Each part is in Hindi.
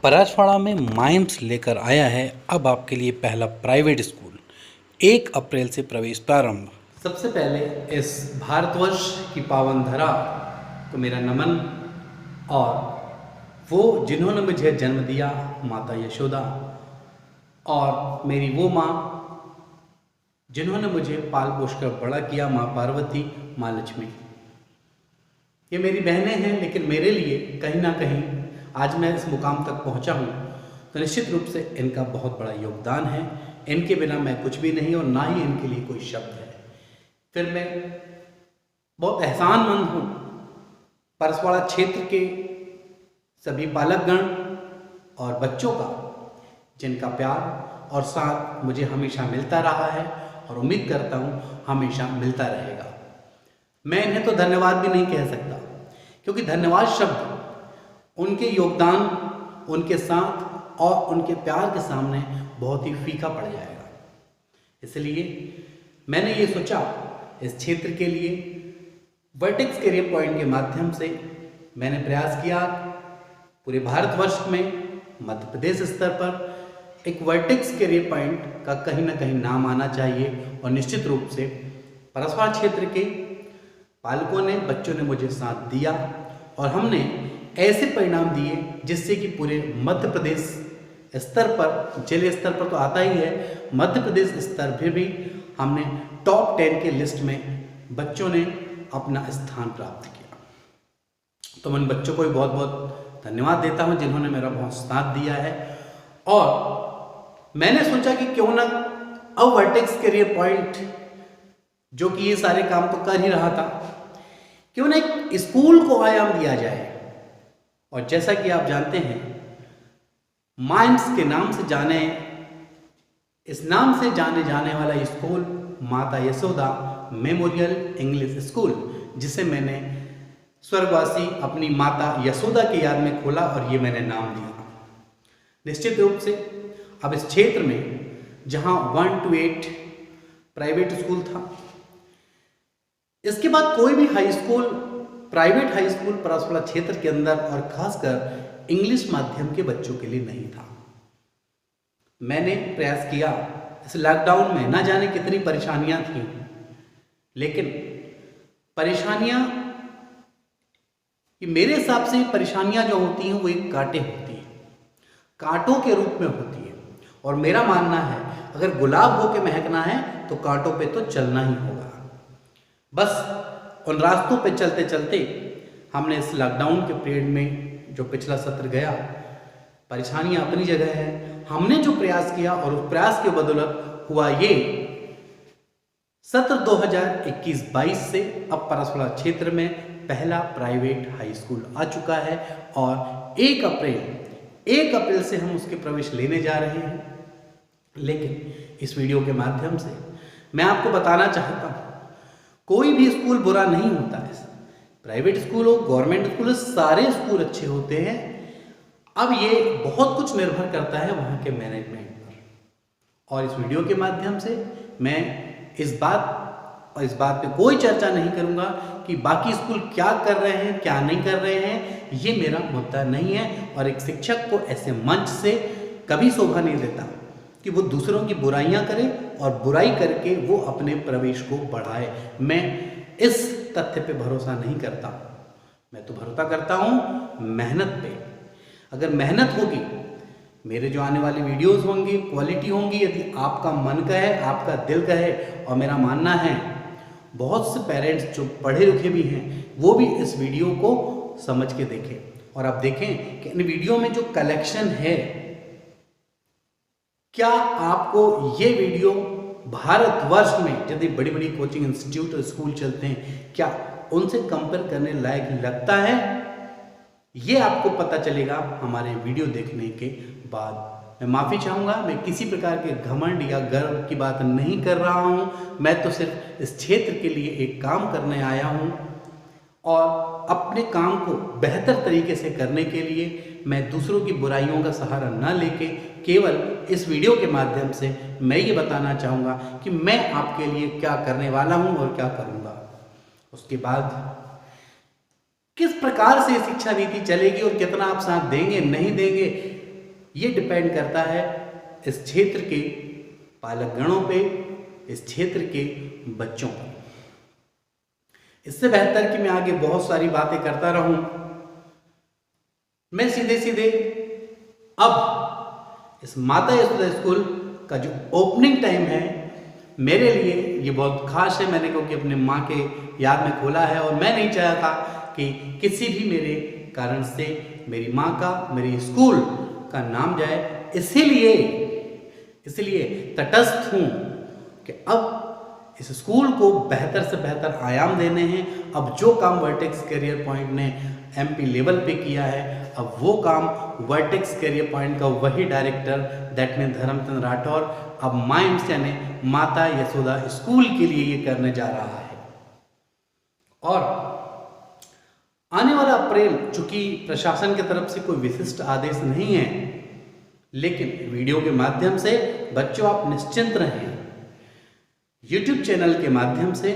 परासवाड़ा में माइम्स लेकर आया है अब आपके लिए पहला प्राइवेट स्कूल। 1 अप्रैल से प्रवेश प्रारंभ। सबसे पहले इस भारतवर्ष की पावन धरा को मेरा नमन, और वो जिन्होंने मुझे जन्म दिया, माता यशोदा, और मेरी वो माँ जिन्होंने मुझे पाल पोष कर बड़ा किया, माँ पार्वती, माँ लक्ष्मी। ये मेरी बहनें हैं, लेकिन मेरे लिए कहीं ना कहीं आज मैं इस मुकाम तक पहुंचा हूं तो निश्चित रूप से इनका बहुत बड़ा योगदान है। इनके बिना मैं कुछ भी नहीं, और ना ही इनके लिए कोई शब्द है। फिर मैं बहुत एहसानमंद हूं परसवाड़ा क्षेत्र के सभी पालकगण और बच्चों का, जिनका प्यार और साथ मुझे हमेशा मिलता रहा है और उम्मीद करता हूं हमेशा मिलता रहेगा। मैं इन्हें तो धन्यवाद भी नहीं कह सकता, क्योंकि धन्यवाद शब्द उनके योगदान, उनके साथ और उनके प्यार के सामने बहुत ही फीका पड़ जाएगा। इसलिए मैंने ये सोचा, इस क्षेत्र के लिए वर्टेक्स करियर पॉइंट के माध्यम से मैंने प्रयास किया पूरे भारतवर्ष में, मध्य प्रदेश स्तर पर एक वर्टेक्स करियर पॉइंट का कहीं ना कहीं नाम आना चाहिए। और निश्चित रूप से परसवाड़ा क्षेत्र के पालकों ने, बच्चों ने मुझे साथ दिया, और हमने ऐसे परिणाम दिए जिससे कि पूरे मध्य प्रदेश स्तर पर, जिले स्तर पर तो आता ही है, मध्य प्रदेश स्तर पर भी हमने टॉप 10 के लिस्ट में बच्चों ने अपना स्थान प्राप्त किया। तो मैं उन बच्चों को भी बहुत बहुत धन्यवाद देता हूं जिन्होंने मेरा बहुत साथ दिया है। और मैंने सोचा कि क्यों ना अब वर्टेक्स करियर पॉइंट, जो कि ये सारे काम तो कर ही रहा था, क्यों ना एक स्कूल को आयाम दिया जाए। और जैसा कि आप जानते हैं, माइम्स के नाम से इस नाम से जाने जाने वाला स्कूल माता यशोदा मेमोरियल इंग्लिश स्कूल, जिसे मैंने स्वर्गवासी अपनी माता यशोदा की याद में खोला, और ये मैंने नाम दिया। निश्चित रूप से अब इस क्षेत्र में जहां 1 to 8 प्राइवेट स्कूल था, इसके बाद कोई भी high school, private high school Paraswada क्षेत्र के अंदर और खासकर इंग्लिश माध्यम के बच्चों के लिए नहीं था। मैंने प्रयास किया, इस लॉकडाउन में ना जाने कितनी परेशानियां थी, लेकिन परेशानियां, मेरे हिसाब से परेशानियां जो होती हैं वो एक कांटे होती हैं, कांटों के रूप में होती है। और मेरा मानना है, अगर गुलाब होके महकना है तो कांटों पे तो चलना ही होगा। बस उन रास्तों पे चलते चलते हमने इस लॉकडाउन के पीरियड में, जो पिछला सत्र गया, परेशानियां अपनी जगह है, हमने जो प्रयास किया और उस प्रयास के बदौलत हुआ ये, सत्र 2021-22 से अब परसवाड़ा क्षेत्र में पहला प्राइवेट हाई स्कूल आ चुका है, और 1 अप्रैल से हम उसके प्रवेश लेने जा रहे हैं। लेकिन इस वीडियो के माध्यम से मैं आपको बताना चाहता हूं, कोई भी स्कूल बुरा नहीं होता है। प्राइवेट स्कूल हो, गवर्नमेंट स्कूल हो, सारे स्कूल अच्छे होते हैं। अब ये बहुत कुछ निर्भर करता है वहाँ के मैनेजमेंट पर। और इस वीडियो के माध्यम से मैं इस बात पे कोई चर्चा नहीं करूँगा कि बाकी स्कूल क्या कर रहे हैं, क्या नहीं कर रहे हैं। ये मेरा मुद्दा नहीं है, और एक शिक्षक को ऐसे मंच से कभी शोभा नहीं देता कि वो दूसरों की बुराइयां करे और बुराई करके वो अपने प्रवेश को बढ़ाए। मैं इस तथ्य पे भरोसा नहीं करता। मैं तो भरोसा करता हूँ मेहनत पे। अगर मेहनत होगी, मेरे जो आने वाले वीडियोस होंगे, क्वालिटी होंगी, यदि आपका मन का है, आपका दिल का है, और मेरा मानना है बहुत से पेरेंट्स जो पढ़े लिखे भी हैं, वो भी इस वीडियो को समझ के देखें। और आप देखें कि इन वीडियो में जो कलेक्शन है, क्या आपको ये वीडियो भारतवर्ष में यदि बड़ी बड़ी कोचिंग इंस्टीट्यूट और स्कूल चलते हैं, क्या उनसे कंपेयर करने लायक लगता है? ये आपको पता चलेगा हमारे वीडियो देखने के बाद। मैं माफ़ी चाहूँगा, मैं किसी प्रकार के घमंड या गर्व की बात नहीं कर रहा हूँ। मैं तो सिर्फ इस क्षेत्र के लिए एक काम करने आया हूँ, और अपने काम को बेहतर तरीके से करने के लिए मैं दूसरों की बुराइयों का सहारा न लेके केवल इस वीडियो के माध्यम से मैं ये बताना चाहूँगा कि मैं आपके लिए क्या करने वाला हूँ और क्या करूँगा। उसके बाद किस प्रकार से शिक्षा नीति चलेगी और कितना आप साथ देंगे नहीं देंगे, ये डिपेंड करता है इस क्षेत्र के पालकगणों पे, इस क्षेत्र के बच्चों पर। इससे बेहतर कि मैं आगे बहुत सारी बातें करता रहूं, मैं सीधे सीधे अब इस माता यशोदा स्कूल का जो ओपनिंग टाइम है मेरे लिए ये बहुत खास है। मैंने क्योंकि अपने माँ के याद में खोला है और मैं नहीं चाहता कि किसी भी मेरे कारण से मेरी माँ का, मेरी स्कूल का नाम जाए। इसीलिए तटस्थ हूँ कि अब इस स्कूल को बेहतर से बेहतर आयाम देने हैं। अब जो काम वर्टेक्स करियर पॉइंट ने एमपी लेवल पे किया है, अब वो काम वर्टेक्स करियर पॉइंट का वही director that mean Dharamchand Rathore अब माइंड्स यानी माता यशोदा स्कूल के लिए ये करने जा रहा है। और आने वाला अप्रैल, चूंकि प्रशासन की तरफ से कोई विशिष्ट आदेश नहीं है, लेकिन वीडियो के माध्यम से बच्चों आप निश्चिंत रहें। YouTube चैनल के माध्यम से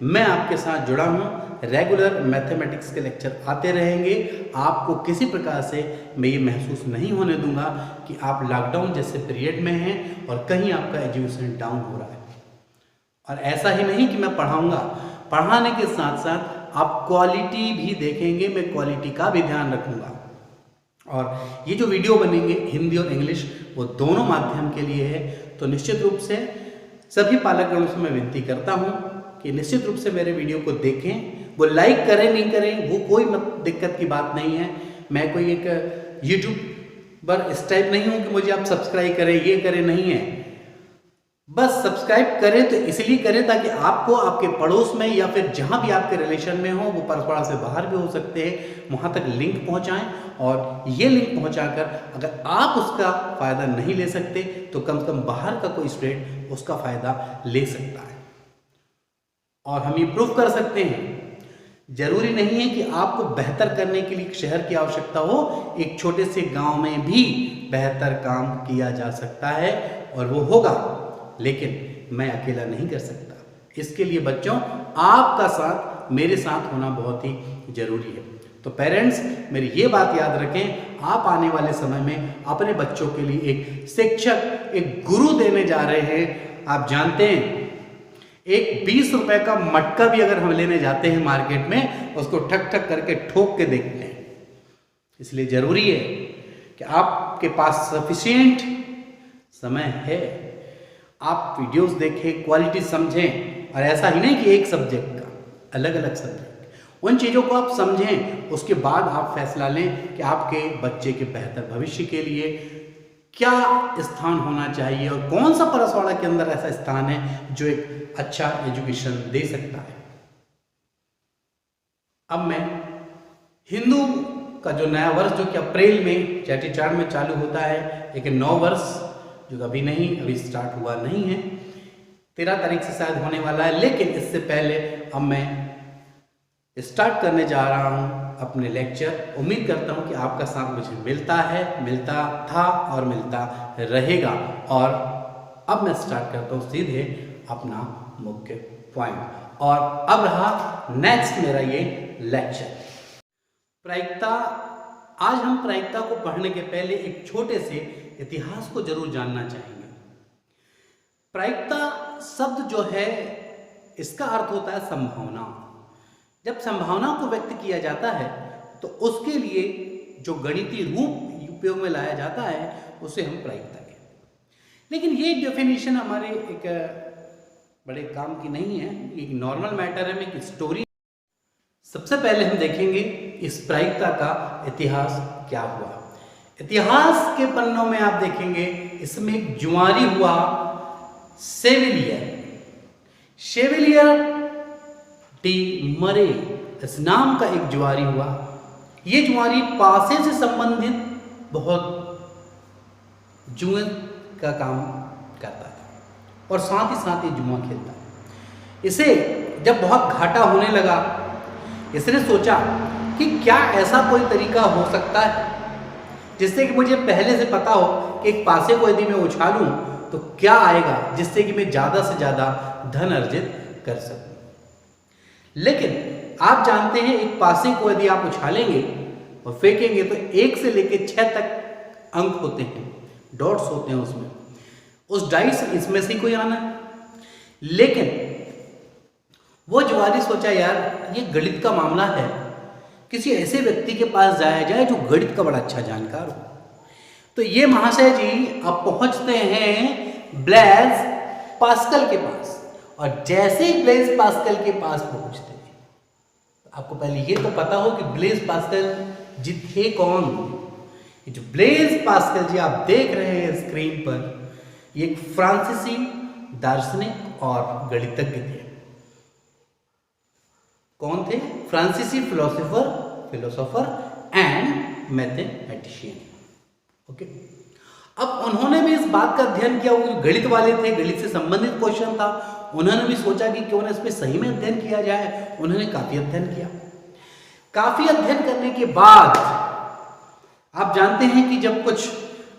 मैं आपके साथ जुड़ा हूँ। रेगुलर मैथमेटिक्स के लेक्चर आते रहेंगे। आपको किसी प्रकार से मैं ये महसूस नहीं होने दूंगा कि आप लॉकडाउन जैसे पीरियड में हैं और कहीं आपका एजुकेशन डाउन हो रहा है। और ऐसा ही नहीं कि मैं पढ़ाऊंगा, पढ़ाने के साथ साथ आप क्वालिटी भी देखेंगे। मैं क्वालिटी का भी ध्यान रखूंगा। और ये जो वीडियो बनेंगे हिंदी और इंग्लिश, वो दोनों माध्यम के लिए है। तो निश्चित रूप से सभी पालकगणों से मैं विनती करता हूँ कि निश्चित रूप से मेरे वीडियो को देखें। वो लाइक करें नहीं करें वो कोई दिक्कत की बात नहीं है। मैं कोई एक यूट्यूबर इस टाइप नहीं हूँ कि मुझे आप सब्सक्राइब करें, ये करें, नहीं है। बस सब्सक्राइब करें तो इसलिए करें ताकि आपको आपके पड़ोस में या फिर जहाँ भी आपके रिलेशन में हो, वो परस्परा से बाहर भी हो सकते हैं, वहाँ तक लिंक पहुँचाएं। और ये लिंक पहुँचाकर अगर आप उसका फ़ायदा नहीं ले सकते तो कम से कम बाहर का कोई स्टूडेंट उसका फ़ायदा ले सकता है। और हम ये प्रूफ कर सकते हैं, जरूरी नहीं है कि आपको बेहतर करने के लिए एक शहर की आवश्यकता हो। एक छोटे से गांव में भी बेहतर काम किया जा सकता है और वो होगा, लेकिन मैं अकेला नहीं कर सकता। इसके लिए बच्चों आपका साथ, मेरे साथ होना बहुत ही जरूरी है। तो पेरेंट्स मेरी ये बात याद रखें, आप आने वाले समय में अपने बच्चों के लिए एक शिक्षक, एक गुरु देने जा रहे हैं। आप जानते हैं एक 20 रुपए का मटका भी अगर हम लेने जाते हैं मार्केट में, उसको ठक ठक करके ठोक के देखते हैं। इसलिए जरूरी है कि आपके पास सफिशिएंट समय है, आप वीडियोस देखें, क्वालिटी समझें। और ऐसा ही नहीं कि एक सब्जेक्ट का, अलग अलग सब्जेक्ट, उन चीज़ों को आप समझें। उसके बाद आप फैसला लें कि आपके बच्चे के बेहतर भविष्य के लिए क्या स्थान होना चाहिए और कौन सा परसवाड़ा के अंदर ऐसा स्थान है जो एक अच्छा एजुकेशन दे सकता है। अब मैं हिंदू का जो नया वर्ष जो कि अप्रैल में चैटीचार्ड में चालू होता है, लेकिन 9 वर्ष जो अभी स्टार्ट हुआ नहीं है, 13 तारीख से शायद होने वाला है। लेकिन इससे पहले अब मैं स्टार्ट करने जा रहा हूँ अपने लेक्चर। उम्मीद करता हूँ कि आपका साथ मुझे मिलता है, मिलता था और मिलता रहेगा। और अब मैं स्टार्ट करता हूँ सीधे अपना मुख्य पॉइंट। और अब रहा नेक्स्ट मेरा ये लेक्चर, प्रायिकता। आज हम प्रायिकता को पढ़ने के पहले एक छोटे से इतिहास को जरूर जानना चाहेंगे। प्रायिकता शब्द जो है, इसका अर्थ होता है संभावना। जब संभावना को व्यक्त किया जाता है तो उसके लिए जो गणितीय रूप उपयोग में लाया जाता है उसे हम प्रायिकता कहते हैं। लेकिन ये डेफिनेशन हमारे एक बड़े काम की नहीं है, एक नॉर्मल मैटर है, एक स्टोरी। सबसे पहले हम देखेंगे इस प्रायिकता का इतिहास क्या हुआ। इतिहास के पन्नों में आप देखेंगे इसमें एक जुआरी हुआ, शेविलियर डी मरे इस नाम का एक जुआरी हुआ। ये जुआरी पासे से संबंधित बहुत जुए का काम करता था और साथ ही साथ ये जुआ खेलता था। इसे जब बहुत घाटा होने लगा, इसने सोचा कि क्या ऐसा कोई तरीका हो सकता है जिससे कि मुझे पहले से पता हो कि एक पासे को यदि मैं उछालूं तो क्या आएगा, जिससे कि मैं ज़्यादा से ज़्यादा धन अर्जित कर सकूं। लेकिन आप जानते हैं एक पासे को यदि आप उछालेंगे और फेंकेंगे तो 1 से लेकर 6 तक अंक होते हैं, डॉट्स होते हैं उसमें, उस डाइस इसमें से कोई आना है। लेकिन वो जुआरी सोचा यार ये गणित का मामला है, किसी ऐसे व्यक्ति के पास जाया जाए जो गणित का बड़ा अच्छा जानकार हो। तो ये महाशय जी अब पहुंचते हैं ब्लेज पास्कल के पास, और जैसे ही ब्लेज पास्कल के पास पहुंचते हैं, आपको पहले ये तो पता हो कि ब्लेज पास्कल जी थे कौन। ये जो ब्लेज पास्कल जी आप देख रहे हैं स्क्रीन पर, ये एक फ्रांसीसी दार्शनिक और गणितज्ञ थे। कौन थे? फ्रांसीसी फिलोसोफर एंड मैथमेटिशियन। ओके, अब उन्होंने भी इस बात का अध्ययन किया, वो गणित वाले थे, गणित से संबंधित क्वेश्चन था, उन्होंने भी सोचा कि क्यों ना इसमें सही में अध्ययन किया जाए। उन्होंने काफी अध्ययन किया। काफी अध्ययन करने के बाद आप जानते हैं कि जब कुछ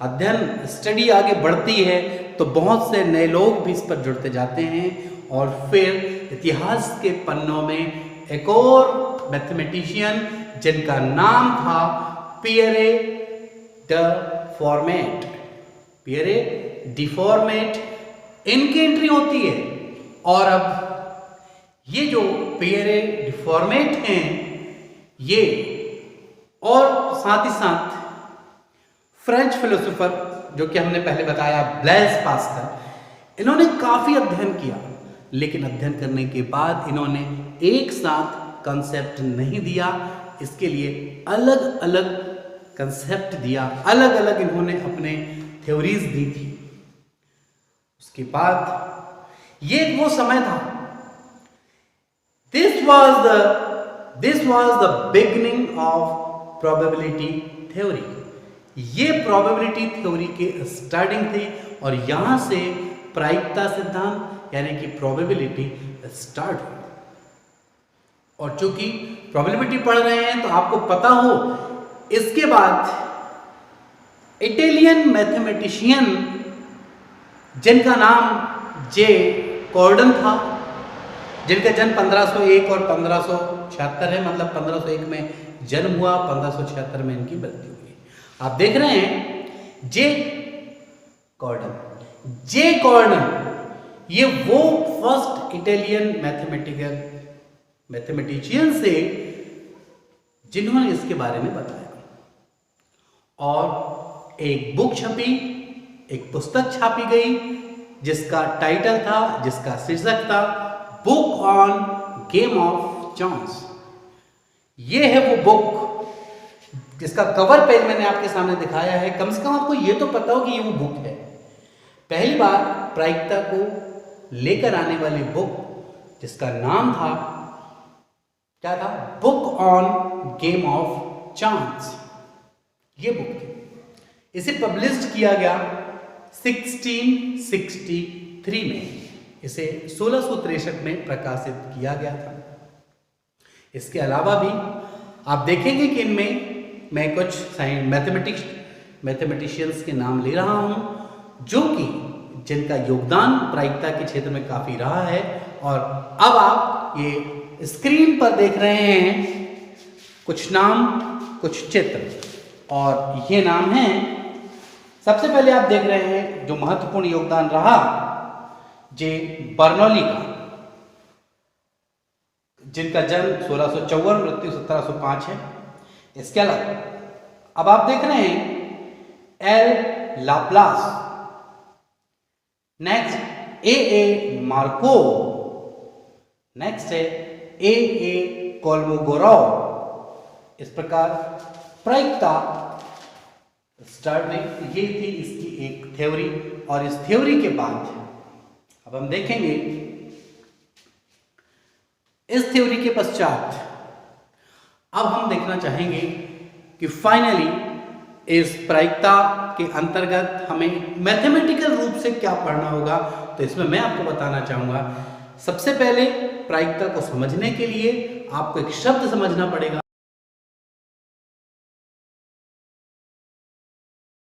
अध्ययन स्टडी आगे बढ़ती है तो बहुत से नए लोग भी इस पर जुड़ते जाते हैं, और फिर इतिहास के पन्नों में एक और मैथमेटिशियन जिनका नाम था पियरे डी फॉर्मेट, इनकी एंट्री होती है। और अब ये जो पियरे डी फॉर्मेट हैं, ये और साथ ही साथ फ्रेंच फिलोसोफर जो कि हमने पहले बताया ब्लेज पास्कल, इन्होंने काफी अध्ययन किया, लेकिन अध्ययन करने के बाद इन्होंने एक साथ कंसेप्ट नहीं दिया, इसके लिए अलग अलग कंसेप्ट दिया, अलग अलग इन्होंने अपने थ्योरीज दी थी। उसके बाद ये वो समय था, this was the beginning of probability theory. ये प्रोबेबिलिटी थ्योरी के स्टार्टिंग थे, और यहां से प्रायिकता सिद्धांत यानी कि प्रोबेबिलिटी स्टार्ट हुई। और चूंकि प्रोबेबिलिटी पढ़ रहे हैं तो आपको पता हो, इसके बाद इटालियन मैथमेटिशियन जिनका नाम जे कॉर्डन था, जिनका जन्म 1501 और 1576 है, मतलब 1501 में जन्म हुआ, 1576 में इनकी मृत्यु हुई। आप देख रहे हैं जे कॉर्डन, ये वो फर्स्ट इटालियन मैथमेटिशियन से जिन्होंने इसके बारे में बताया। और एक बुक छपी, एक पुस्तक छापी गई जिसका टाइटल था, जिसका शीर्षक था book on game of chance. ये है वो बुक जिसका कवर पेज मैंने आपके सामने दिखाया है। कम से कम आपको ये तो पता हो कि ये वो बुक है। पहली बार प्रायिकता को लेकर आने वाली बुक जिसका नाम था, क्या था? Book on game of chance, ये बुक थी। इसे पब्लिश्ड किया गया 1663 में, इसे 1663 में प्रकाशित किया गया था। इसके अलावा भी आप देखेंगे कि इनमें मैं कुछ मैथमेटिशियंस के नाम ले रहा हूं, जो कि जिनका योगदान प्रायिकता के क्षेत्र में काफी रहा है। और अब आप ये स्क्रीन पर देख रहे हैं कुछ नाम, कुछ चित्र, और ये नाम हैं, सबसे पहले आप देख रहे हैं जो महत्वपूर्ण योगदान रहा जे बर्नौली का, जिनका जन्म 1654, मृत्यु 1705 है। इसके अलावा अब आप देख रहे हैं एल लाप्लास, नेक्स्ट ए मार्को, नेक्स्ट है ए कोल्मोगोरोव। इस प्रकार प्रायिकता स्टार्ट में ये थी इसकी एक थ्योरी। और इस थ्योरी के बाद अब हम देखेंगे, इस थ्योरी के पश्चात अब हम देखना चाहेंगे कि फाइनली इस प्रायिकता के अंतर्गत हमें मैथमेटिकल रूप से क्या पढ़ना होगा। तो इसमें मैं आपको बताना चाहूंगा, सबसे पहले प्रायिकता को समझने के लिए आपको एक शब्द समझना पड़ेगा,